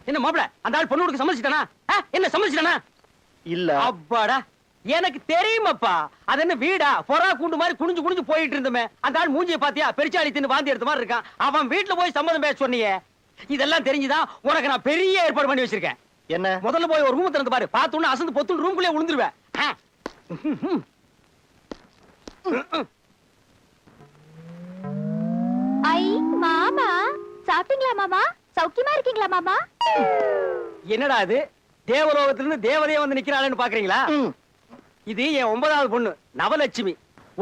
என்ன மாப்பிள அந்த ஆள் பொண்ணு சம்மதிச்சிட்டானா? என்ன சம்மதிச்சிட்டானா? இல்ல. அப்பாடா, எனக்கு தெரியுமாப்பா. அது என்ன வீடா? பொறா கூண்டு மாதிரி குனிஞ்சு குனிஞ்சு போயிட்டு இருந்தமே. அந்த ஆள் மூஞ்சியை பாத்தியா? பெருச்சாளி தின்னு வாந்தி எடுத்த மாதிரி இருக்கான். அவன் வீட்டுல போய் சம்மதம் பேச சொன்னியே. இதெல்லாம் தெரிஞ்சுதான் உனக்கு நான் பெரிய ஏற்பாடு பண்ணி வச்சிருக்கேன். என்ன? முதல்ல போய் ஒரு ரூம் திறந்து பாரு. பார்த்தோன்னு அசந்து பொத்து ரூம்குள்ளே விழுந்துருவேன். ஐ மாமா, சாப்பிட்டீங்களா மாமா? சௌக்கியமா இருக்கீங்களா மாமா? என்னடா இது? தேவலோகத்திலிருந்து தேவதையே வந்து நிக்கிறாளேன்னு பாக்குறீங்களா? இது என் 9வது பொண்ணு நவலட்சுமி.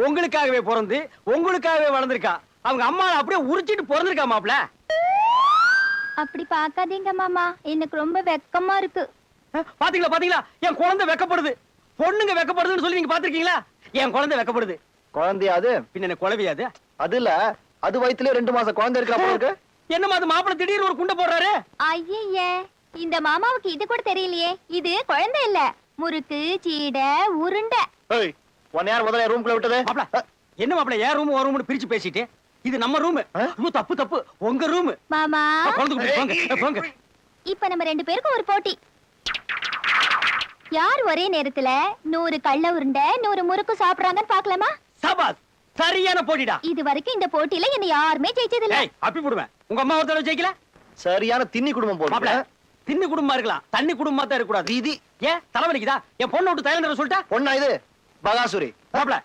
உங்களுக்காகவே பிறந்து உங்களுக்காகவே வளர்ந்திருக்கா. அவங்க அம்மா அப்படியே உரிச்சிட்டு பிறந்திருக்கா மாப்ள. அப்படி பாக்காதீங்க மாமா, எனக்கு ரொம்ப வெக்கமா இருக்கு. பாத்தீங்களா பாத்தீங்களா? என் குழந்தை வெக்கப்படுது. பொண்ணுங்க வெக்கப்படுதுன்னு சொல்லி நீங்க பாத்திருக்கீங்களா? என் குழந்தை வெக்கப்படுது. குழந்தையா அது? பின்ன குழவியாது? அது இல்ல, அது வயித்துல 2 மாசம் குழந்தை இருக்கா? என்னமா அது மாப்பிள திடீர்னு ஒரு குண்டை போடுறாரு? ஐயே, இந்த மாமாவுக்கு இது கூட தெரியலையே. இது குழந்தை இல்ல, முறுக்கு சீடை உருண்டை. உன்னை யார் முதல்ல ரூம்குள்ள விட்டது? மாப்ள என்ன மாப்ள ஏன் ரூம் ஒரு ரூம்னு பிரிச்சு பேசிட்டு? இது நம்ம ரூம். தப்பு தப்பு, உங்க ரூம். மாமா போங்க. இப்ப நம்ம 2 பேருக்கும் ஒரு போட்டி. யார் ஒரே நேரத்துல 100 கள்ள உருண்டை 100 முறுக்கு சாப்பிடுறாங்கன்னு பாக்கலாமா? சபாஸ், சரியான போட்டிடா. இது வரைக்கும் இந்த போட்டியில என்ன யாருமே ஜெயிச்சது இல்ல. அப்பி போடுவேன். உங்க அம்மா ஒரு தடவை ஜெயிக்கல? சரியான தின்னி குடும்பம் போல. தின்னி குடும்பமா இருக்கலாம், தண்ணி குடும்பமா தான் இருக்க கூடாது. இது ஏன் தலைவலிக்குதா? என் பொண்ணு விட்டு தைலந்தர சொல்லிட்டா? பொண்ணா இது? பகாசுரி. மாப்ள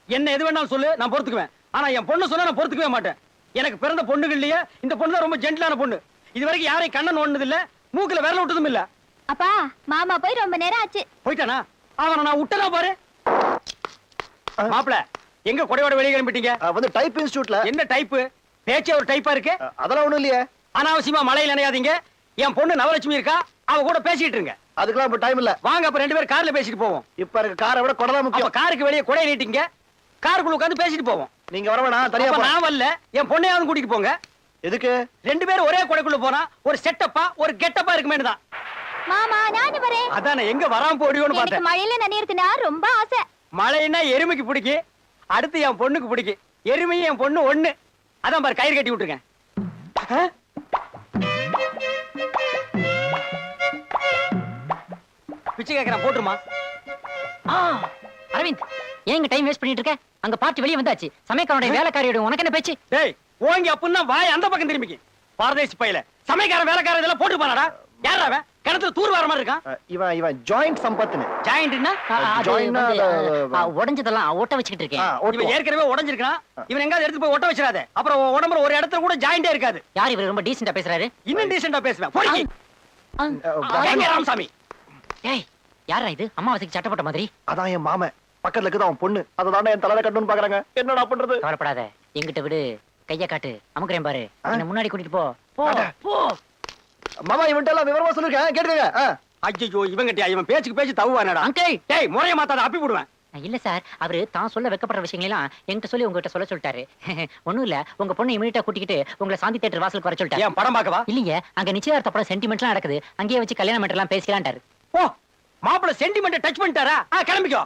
என்ன எது வேணாலும் சொல்லு, நான் பொறுத்துக்குவேன். ஆனா என் பொண்ணு சொன்னா நான் பொறுத்துக்கவே மாட்டேன். எனக்கு பிறந்த பொண்ணுகள்லயே இந்த பொண்ணு தான் ரொம்ப ஜென்டிலான பொண்ணு. இது வரைக்கும் யாரையும் கண்ணன் ஒண்ணது இல்ல, மூக்குல விரல விட்டதும் இல்ல. அப்பா, மாமா போய் ரொம்ப நேரம் ஆச்சு. போயிட்டானா? அவனை நான் விட்டனா பாரு. மாப்ள எங்க கொடையோட வெளியே கிளம்பிட்டீங்க? வந்து டைப் இன்ஸ்டிடியூட்ல. என்ன டைப்? பேச்சே ஒரு டைப்பா இருக்கு. அதெல்லாம் ஒண்ணும் இல்லையே. அனாவசியமா மழையில நினையாதீங்க. என் பொண்ணு நவலட்சுமி இருக்கா, அவ கூட பேசிட்டு இருங்க. அதுக்கெல்லாம் இப்ப டைம் இல்ல. வாங்க அப்ப 2 பேரும் கார்ல பேசிட்டு போவோம். இப்ப இருக்க காரை விட கொடை தான் முக்கியம். காருக்கு வெளியே கொடையை நீட்டிங்க, காருக்குள்ள உட்கார்ந்து பேசிட்டு போவோம். நீங்க வர வேணாம், தனியா போ. நான் வரல, என் பொண்ணையாவது கூட்டிட்டு போங்க. எதுக்கு? 2 பேரும் ஒரே கொடைக்குள்ள போனா ஒரு செட்டப்பா ஒரு கெட்டப்பா இருக்குமேனு தான். மாமா நானும் வரேன். அதானே எங்க வராம போடியோன்னு பார்த்தேன். எனக்கு மழையில நனையிறதுனா ரொம்ப ஆசை. மழைன்னா எருமைக்கு பிடிக்கும், அடுத்து என் பொண்ணுக்கு பிடிக்கும். எருமையும் என் பொண்ணு ஒண்ணு. அதான் பாரு கயிறு கட்டி விட்டுருக்கேன். பிச்சை கேக்குறேன், போட்டுருமா? அரவிந்த், ஏங்க டைம் வேஸ்ட் பண்ணிட்டு இருக்க? அங்க பார்ட்டி வெளியே வந்தாச்சு. சமயக்காரனுடைய வேலைக்காரியோட உனக்கு என்ன பேச்சு? டேய் ஓங்கி அப்புன்னா வாய் அந்த பக்கம் திரும்பிக்கு. பாரதேசி பையல சமயக்காரன் வேலைக்காரன் இதெல்லாம் போட்டு போனாடா. யாரா அவன்? கிணத்துல தூர் வர மாதிரி இருக்கான். இவன் ஜாயிண்ட் சம்பத்னு. ஜாயிண்ட்னா உடைஞ்சதெல்லாம் ஒட்ட வச்சுக்கிட்டு இருக்கேன். இவன் ஏற்கனவே உடைஞ்சிருக்கான். இவன் எங்காவது எடுத்து போய் ஒட்ட வச்சிராத. அப்புறம் உடம்புல ஒரு இடத்துல கூட ஜாயிண்டே இருக்காது. யார் இவர் ரொம்ப டீசென்ட்டா பேசுறாரு? இன்னும் டீசென்ட்டா பேசுவேன். போடி. ராமசாமி. ஏய், யாரா இது? அம்மாவாசைக்கு சட்டப்பட்ட மாதிரி. அதான் என் மாமன். பக்கத்துல இருக்குது அவன் பொண்ணு. அதனால என் தலையில கட்டணும்னு பாக்குறாங்க. என்னடா பண்றது? கவலைப்படாத, எங்கிட்ட விடு. கைய காட்டு, அமுக்குறேன் பாரு. என்ன முன்னாடி கூட்டிட்டு போ. போ போ. மாமா இவன்ட்ட எல்லாம் விவரமா சொல்லிருக்கேன், கேட்டுக்கங்க. ஐயோ இவங்கிட்ட இவன் பேச்சுக்கு பேச்சு தவுவானடா. அங்கிள், டேய் முறைய மாத்தாத, அப்பி போடுவேன். இல்ல சார், அவரு தான் சொல்ல வெக்கப்படுற விஷயங்களெல்லாம் என்கிட்ட சொல்லி உங்ககிட்ட சொல்ல சொல்லிட்டாரு. ஒண்ணும் இல்ல, உங்க பொண்ணு இமீடியட்டா கூட்டிக்கிட்டு உங்களை சாந்தி தியேட்டர் வாசலுக்கு வர சொல்லிட்டாரு. ஏன் படம் பார்க்கவா? இல்லைங்க, அங்க நிச்சயதார்த்த படம் சென்டிமெண்ட்லாம் நடக்குது. அங்கேயே வச்சு கல்யாணம் எல்லாம் பேசிக்கலான்ட்டாரு. ஓ, மாப்பிள சென்டிமெண்ட் டச் பண்ணிட்டாரா? கிளம்பிக்கோ.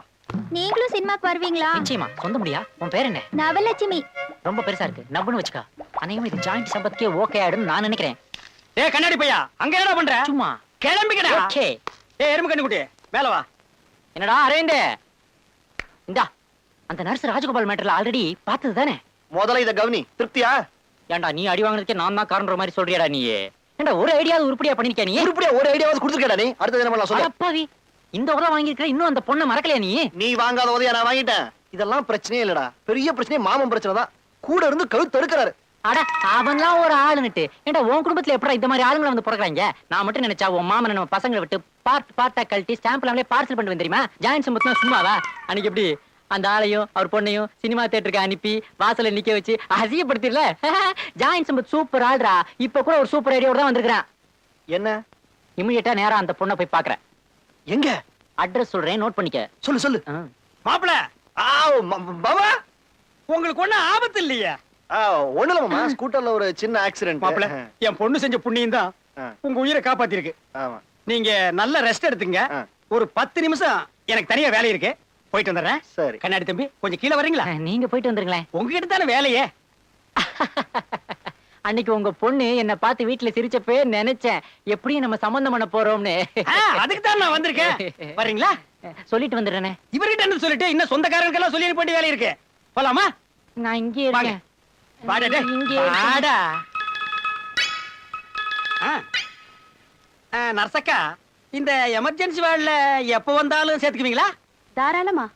நீங்களும் சினிமாக்கு வருவீங்களா? நிச்சயமா. சொந்த முடியா? உன் பேர் என்ன? நவலட்சுமி. ரொம்ப பெருசா இருக்கு, நவ்னு வச்சுக்கா. அனைவரும் இது ஜாயிண்ட் சம்பத்துக்கே ஓகே ஆயிடும் நான் நினைக்கிறேன். ஏய் கண்ணாடி பையா, அங்க என்னடா பண்ற? சும்மா கிளம்பிக்கடா. ஓகே. ஏய் எருமை கண்ணு குட்டி, மேல வா. என்னடா அரேந்து? இந்தா, அந்த நர்ஸ் ராஜகோபால் மேட்டர்ல ஆல்ரெடி பார்த்தது தானே? முதல்ல இத கவனி. திருப்தியா? ஏன்டா நீ அடி வாங்குறதுக்கே நான் தான் காரணம் மாதிரி சொல்றியாடா நீ? ஏன்டா ஒரு ஐடியாவது உருப்படியா பண்ணிருக்கியா நீ? உருப்படியா ஒரு ஐடியாவது கொடுத்துருக்கடா நீ? அடுத்து என்ன பண்ணலாம் சொல்லு. அப்பாவி, இந்த உதவ வாங்கியிருக்கிற, இன்னும் அந்த பொண்ணை மறக்கலையா நீ? நீ வாங்காத உதவியா நான் வாங்கிட்டேன். இதெல்லாம் பிரச்சனையே இல்லடா. பெரிய பிரச்சனை மாமன் பிரச்சனை தான். கூட இருந்து கழுத்து தடுக்கிறாரு. அட அவன்லாம் ஒரு ஆளுன்னுட்டு. ஏன்டா உன் குடும்பத்துல எப்படா இந்த மாதிரி ஆளுங்களை வந்து பிறகுறாங்க? நான் மட்டும் நினைச்சா உன் மாமன் நம்ம பசங்களை விட்டு பார்ட்டா கழட்டி ஸ்டாம்ப்ல பார்சல் பண்ணிட்டு தெரியுமா? ஜாயின்ட் சம்பத்னா சும்மாவா? அன்னைக்கு எப்படி அந்த ஆளையும் அவர் பொண்ணையும் சினிமா தியேட்டருக்கு அனுப்பி வாசல்ல நிக்க வச்சு அசிங்கப்படுத்திடல? ஜாயின்ட் சம்பத் சூப்பர் ஆள்ரா. இப்ப கூட ஒரு சூப்பர் ஐடியாவோட தான் வந்திருக்கான். என்ன? இமிடியேட்டா நேரா அந்த பொண்ணை போய் பாக்குறேன். எங்க? அட்ரஸ் சொல்றேன், நோட் பண்ணிக்க. சொல்லு சொல்லு. மாப்பிள பாபா, உங்களுக்கு ஒண்ணு ஆபத்து இல்லையா? ஒண்ணு இல்ல மாமா, ஸ்கூட்டர்ல ஒரு சின்ன ஆக்சிடென்ட். மாப்பிள என் பொண்ணு செஞ்ச புண்ணியம் தான் உங்க உயிரை காப்பாத்தி இருக்கு. ஆமா, நீங்க நல்ல ரெஸ்ட் எடுத்துங்க. ஒரு 10 நிமிஷம் எனக்கு தனியா வேலை இருக்கு, போயிட்டு வந்துடுறேன். சரி. கண்ணாடி தம்பி கொஞ்சம் கீழே வரீங்களா? நீங்க போயிட்டு வந்துருங்களேன். உங்ககிட்ட தானே வேலையே. அன்னைக்கு உங்க பொண்ணு என்ன பார்த்து வீட்டுல சிரிச்சப்பே நினைச்சேன் எப்படியும் நம்ம சம்பந்தம் பண்ண போறோம்னு. அதுக்கு தான் நான் வந்திருக்கேன். வர்றீங்களா? சொல்லிட்டு வந்துடுறேனே. இவர்கிட்ட என்ன சொல்லிட்டு இன்னும் சொந்தக்காரங்களுக்கு எல்லாம் சொல்லி வேண்டிய வேலை இருக்கு. போலாமா? நான் இங்கே இருக்கேன். வாடா டேய். இங்கே வாடா. நர்சக்கா, இந்த எமர்ஜென்சி வார்டுல எப்ப வந்தாலும் சேர்த்துக்குவீங்களா? தாராளமா.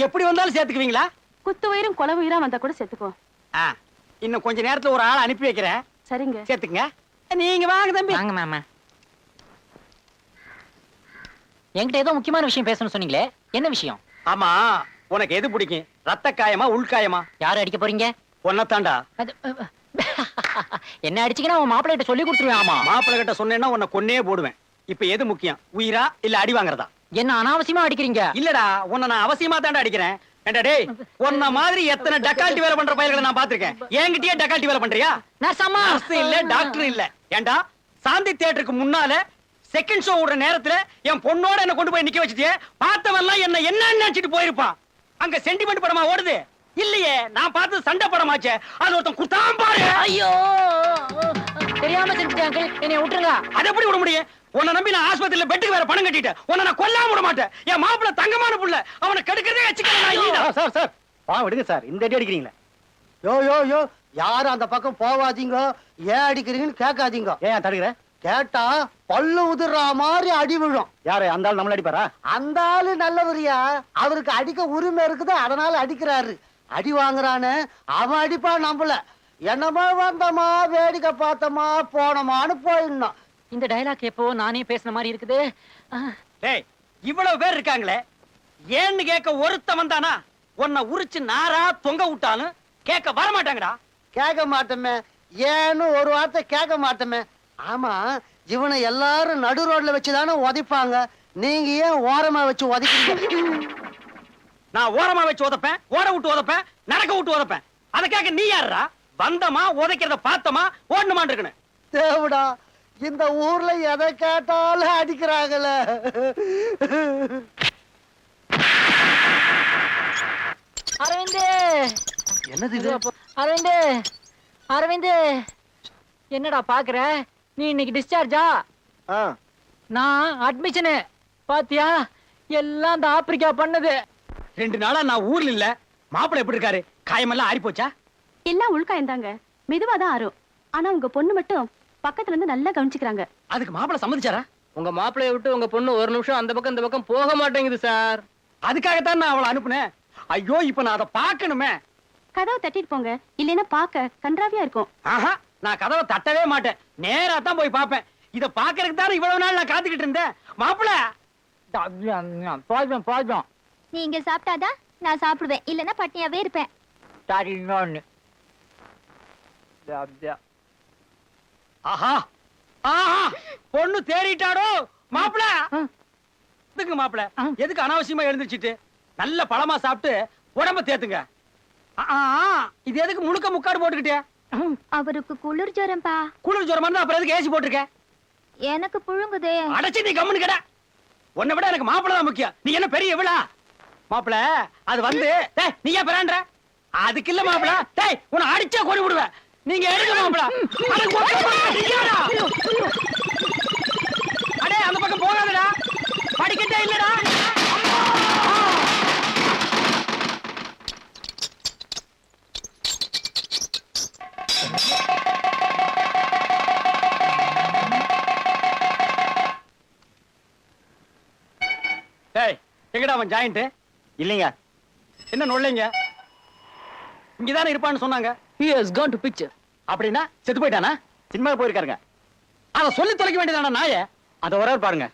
எப்படி வந்தாலும் சேர்த்துக்குவீங்களா? குத்து உயிரும் கொலை உயிரா வந்தா கூட சேர்த்துக்குவோம். இன்னும் கொஞ்ச நேரத்துல ஒரு ஆள் அனுப்பி வைக்கிறேன். சரிங்க. சேர்த்துக்குங்க. நீங்க வாங்க தம்பி. வாங்க மாமா. என்கிட்ட ஏதோ முக்கியமான விஷயம் பேசணும்னு சொன்னீங்களே, என்ன விஷயம்? ஆமா, உனக்கு எது பிடிக்கும்? ரத்த காயமா உள்காயமா? யாரை அடிக்க போறீங்க? ஒன்னத்தாண்டா. என்ன அடிச்சீங்கன்னா உன் மாப்பிள்ளை கிட்ட சொல்லி கொடுத்துருவேன். ஆமா, மாப்பிள்ளை கிட்ட சொன்னேன்னா உன்னை கொன்னே போடுவேன். இப்ப எது முக்கியம், உயிரா இல்ல அடி வாங்குறதா? என்ன அனாவசியமா அடிக்கிறீங்க? இல்லடா, உன்னை நான் அவசியமா தாண்டா அடிக்கிறேன். ஏண்டா டேய், உன்ன மாதிரி எத்தனை டக்கால்ட்டி வேலை பண்ற பயல்களை நான் பாத்திருக்கேன். என்கிட்டயே டக்கால்ட்டி வேலை பண்றியா? நர்ஸ் இல்ல, டாக்டர் இல்ல. ஏண்டா, சாந்தி தியேட்டருக்கு முன்னால செகண்ட் ஷோ விடுற நேரத்துல என் பொண்ணோட என்ன கொண்டு போய் நிக்க வச்சிட்டியே. பார்த்தவெல்லாம் என்ன நினைச்சிட்டு போயிருப்பான். அங்க சென்டிமெண்ட் படமா ஓடுது? இல்லையே, நான் பார்த்து சண்டை படமாச்சே. அது ஒருத்தன் குத்தாம் பாரு. ஐயோ, தெரியாம செஞ்சுட்டாங்க, என்னை விட்டுருங்க. அது எப்படி விட முடியும்? உன்னை நம்பி நான் ஆஸ்பத்திரியில பெட்டுக்கு வேற பணம் கட்டிட்டேன். உன்னை நான் கொல்லாம விட மாட்டேன். என் மாப்பிள்ள தங்கமான புள்ள, அவனை கெடுக்கிறதே வச்சுக்கிறேன். சார் சார் பா விடுங்க சார், இந்த அடி அடிக்கிறீங்களே. யோ யோ யோ, யாரும் அந்த பக்கம் போவாதீங்க. ஏன் அடிக்கிறீங்கன்னு கேட்காதீங்க. ஏன் தடுக்கிற? கேட்டா பல்லு உதிர்ற மாதிரி அடி விழும். யாரு அந்த ஆள்? நம்மள அடிப்பாரா? அந்த ஆளு நல்லவரியா, அவருக்கு அடிக்க உரிமை இருக்குது, அதனால அடிக்கிறாரு. அடி வாங்குறான்னு அவன் அடிப்பா, நம்பல. என்னமா வந்தமா வேடிக்கை பார்த்தமா போனமான்னு போயிடணும். இந்த டயலாக் எப்போ நானே பேசின மாதிரி இருக்குது. டேய், இவ்வளவு பேர் இருக்காங்களே, ஏன்னு கேட்க ஒருத்தன் வந்தானா உன்னை உரிச்சு நாரா தொங்க விட்டாலும் கேட்க வர மாட்டாங்கடா. கேட்க மாட்டோமே, ஏன்னு ஒரு வார்த்தை கேட்க மாட்டோமே. ஆமா, இவனை எல்லாரும் நடு ரோட்ல வச்சுதானே உதைப்பாங்க. நீங்க ஏன் ஓரமா வச்சு உதைக்கிறீங்க? நான் ஓரமா வச்சு உதப்பேன், ஓட விட்டு உதப்பேன், நடக்க விட்டு உதப்பேன். அதை கேட்க நீ யாருடா? வந்தமா உதைக்கிறத பார்த்தமா ஓடணுமான் இருக்கணும். தேவடா, இந்த ஊர்ல எதை கேட்டாலும் அடிக்கிறாங்கல்ல. அரவிந்த், என்னது இது? அரவிந்த், அரவிந்த், என்னடா பாக்குற? நீ இன்னைக்கு டிஸ்சார்ஜா? நான் அட்மிஷனு. பாத்தியா, எல்லாம் இந்த ஆப்பிரிக்கா பண்ணது. 2 நாளா நான் ஊர்ல இல்ல. மாப்பிள்ளை எப்படி இருக்காரு? காயமெல்லாம் ஆறி போச்சா? எல்லாம் உள்காயம் தாங்க, மெதுவா தான் ஆறும். ஆனா உங்க பொண்ணு மட்டும் பக்கத்துல இருந்து நல்லா கவனிச்சுக்கிறாங்க. அதுக்கு மாப்பிள்ளை சம்மதிச்சாரா? உங்க மாப்பிளைய விட்டு உங்க பொண்ணு ஒரு நிமிஷம் அந்த பக்கம் இந்த பக்கம் போக மாட்டேங்குது சார். அதுக்காகத்தான் நான் அவளை அனுப்புனேன். ஐயோ, இப்ப நான் அதை பார்க்கணுமே. கதவை தட்டிட்டு போங்க, இல்லைன்னா பாக்க கன்றாவியா இருக்கும். ஆஹா, நான் கதவை தட்டவே மாட்டேன். நேரா தான் போய் பார்ப்பேன். இத பாக்குறதுக்கு தானே இவ்வளவு நாள் நான் காத்துக்கிட்டு இருந்தேன். மாப்பிள்ளை பாஜம் பாஜம். நீங்க சாப்பிட்டாதான் நான் சாப்பிடுவேன், இல்லன்னா பட்டினியாவே இருப்பேன். ஆஹா ஆஹா, பொண்ணு தேறிட்டாடோ. மாப்பிள்ளை எதுக்கு? மாப்பிள்ளை எதுக்கு அனாவசியமா எழுந்திருச்சிட்டு? நல்ல பழமா சாப்பிட்டு உடம்ப தேத்துங்க. இது எதுக்கு முழுக்க முக்காடு போட்டுக்கிட்டே? அவருக்கு குளிர் ஜுரம்பா. குளிர் ஜுரம் வந்து அப்புறம் எதுக்கு ஏசி போட்டிருக்க? எனக்கு புழுங்குதே. அடைச்சி நீ கம்முன்னு கிட. உன்னை விட எனக்கு மாப்பிள்ளை தான் முக்கியம். நீ என்ன பெரிய எவ்வளா? மாப்பிள்ளை அது வந்து நீ ஏன் பிராண்ட? அதுக்கு இல்ல மாப்பிள்ளை. டேய், உன்னை அடிச்சா கொடி விடுவேன். நீங்க எடுங்க மாப்பிள்ளை. அடே, அந்த பக்கம் போகாதடா, படிக்கட்டே இல்லடா. டேய், எங்கடா அவன் ஜாயிண்ட்? இல்லைங்க. என்ன நொல்லைங்க? இங்கதானே இருப்பான்னு சொன்னாங்க. He has gone to picture. அப்படின்னா செத்து போயிட்டானா? சினிமா போயிருக்காருங்க. அத சொல்லி தொலைக்க வேண்டியதான நாயே. அத வர பாருங்க.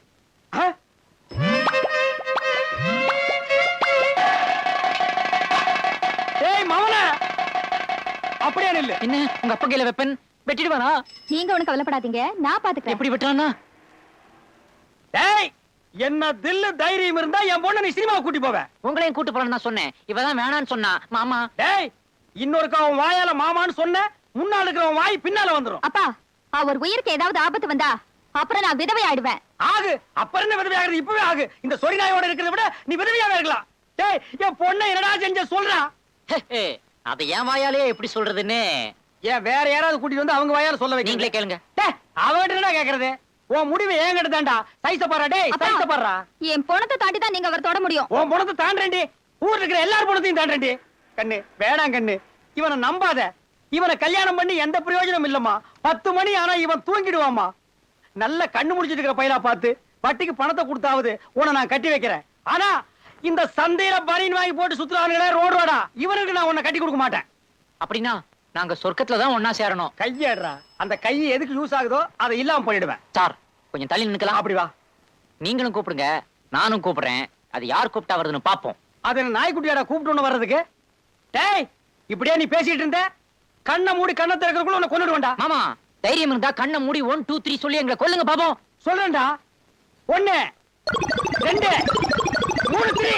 ஏய் மவன, அப்படியே இல்ல. என்ன உங்க அப்பா கையில வெப்பன் வெட்டிடுவானா? நீங்க ஒண்ணு கவலைப்படாதீங்க, நான் பாத்துக்கிறேன். எப்படி வெட்டுறானா? டேய், என்ன தில்லு தைரியம் இருந்தா என் பொண்ணு நீ சினிமா கூட்டி போவ. உங்களையும் கூட்டு போறேன்னு நான் சொன்னேன். இவதான் வேணான்னு சொன்னா. மாமா, டேய், இன்னொருக்கா அவன் வாயால மாமான்னு சொன்ன, முன்னால இருக்கிறவன் வாய் பின்னால வந்துரும். அப்பா, அவர் உயிருக்கு ஏதாவது ஆபத்து வந்தா அப்புறம் நான் விதவை ஆயிடுவேன். ஆகு, அப்புறம் என்ன விதவை ஆகுறது? இப்பவே ஆகு. இந்த சொரி நாயோட இருக்கிறத விட நீ விதவையாவே இருக்கலாம். டேய், என் பொண்ணை என்னடா செஞ்ச சொல்றா? அதை என் வாயாலே எப்படி சொல்றதுன்னு ஏன் வேற யாராவது கூட்டிட்டு வந்து அவங்க வாயால சொல்ல வைக்க நீங்களே கேளுங்க. அவகிட்ட என்ன கேக்குறது? உன் முடிவு ஏன் கிட்டதாண்டா? சைஸ பாறா டேய், அப்பா. சைஸ பாறா. என் பொணத்தை தாண்டி தான் நீங்க அவர் தொட முடியும். உன் பணத்தை தாண்டறேன்டி. ஊர்ல இருக்கிற எல்லார் பணத்தையும் தாண்டறேன்டி. கண்ணு வேணாம் கண்ணு. இவனை நம்பாத. இவனை கல்யாணம் பண்ணி எந்த பிரயோஜனம் இல்லம்மா. 10 மணி ஆனா இவன் தூங்கிடுவாமா. நல்ல கண்ணு முடிச்சிட்டு இருக்கிற பையனா பார்த்து வட்டிக்கு பணத்தை கொடுத்தாவது உன்னை நான் கட்டி வைக்கிறேன். ஆனா இந்த சந்தையில பனியன் வாங்கி போட்டு சுத்துறானுங்களே ரோடு ரோடா, இவனுக்கு நான் உன்னை கட்டி கொடுக்க மாட்டேன். அப்படின்னா நாங்க சொர்க்கத்துல தான் ஒன்னா சேரணும். கையேடுறா. அந்த கை எதுக்கு யூஸ் ஆகுதோ அதை இல்லாம பண்ணிடுவேன். சார் கொஞ்சம் தள்ளி நிக்கலாம். அப்படி வா. நீங்களும் கூப்பிடுங்க, நானும் கூப்பிடுறேன். அது யார் கூப்பிட்டா வருதுன்னு பாப்போம். அது என்ன நாய்க்குட்டியாடா கூப்பிட்டு வர்றதுக்கு? டேய், இப்படியே நீ பேசிட்டு இருந்த, கண்ணை மூடி கண்ணை திறக்கிறதுக்குள்ள உன்னை கொன்னுடுவேன்டா. மாமா தைரியம் இருந்தா கண்ணை மூடி 1 2 3 சொல்லி எங்களை கொல்லுங்க பாப்போம். சொல்றேன்டா. 1 2 3 3